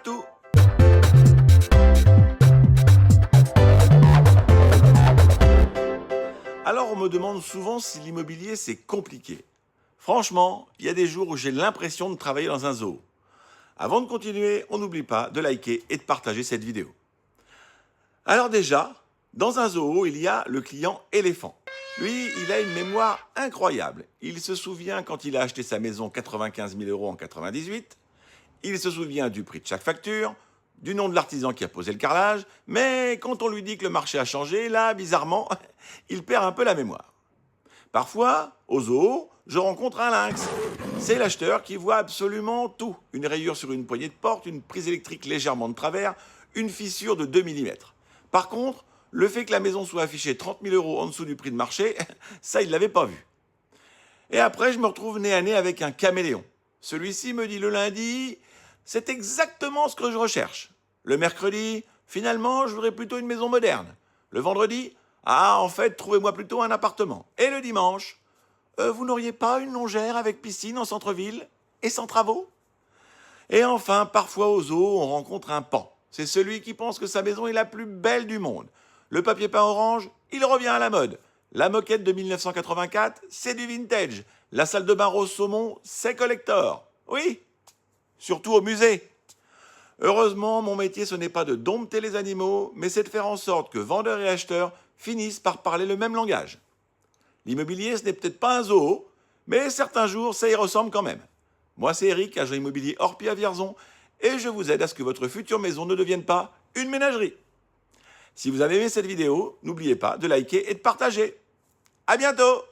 tout. Alors on me demande souvent si l'immobilier c'est compliqué. Franchement, il y a des jours où j'ai l'impression de travailler dans un zoo. Avant de continuer, on n'oublie pas de liker et de partager cette vidéo. Alors déjà, dans un zoo, il y a le client éléphant. Lui, il a une mémoire incroyable. Il se souvient quand il a acheté sa maison 95 000 € en 98. Il se souvient du prix de chaque facture, du nom de l'artisan qui a posé le carrelage. Mais quand on lui dit que le marché a changé, là, bizarrement, il perd un peu la mémoire. Parfois, au zoo, je rencontre un lynx. C'est l'acheteur qui voit absolument tout. Une rayure sur une poignée de porte, une prise électrique légèrement de travers, une fissure de 2 mm. Par contre, le fait que la maison soit affichée 30 000 € en dessous du prix de marché, ça, il ne l'avait pas vu. Et après, je me retrouve nez à nez avec un caméléon. Celui-ci me dit le lundi, c'est exactement ce que je recherche. Le mercredi, finalement, je voudrais plutôt une maison moderne. Le vendredi, en fait, trouvez-moi plutôt un appartement. Et le dimanche, vous n'auriez pas une longère avec piscine en centre-ville et sans travaux? Et enfin, parfois au zoo, on rencontre un pan. C'est celui qui pense que sa maison est la plus belle du monde. Le papier peint orange, il revient à la mode. La moquette de 1984, c'est du vintage. La salle de bain rose saumon, c'est collector. Oui, surtout au musée. Heureusement, mon métier, ce n'est pas de dompter les animaux, mais c'est de faire en sorte que vendeurs et acheteurs finissent par parler le même langage. L'immobilier, ce n'est peut-être pas un zoo, mais certains jours, ça y ressemble quand même. Moi, c'est Eric, agent immobilier Orpi à Vierzon, et je vous aide à ce que votre future maison ne devienne pas une ménagerie. Si vous avez aimé cette vidéo, n'oubliez pas de liker et de partager. À bientôt!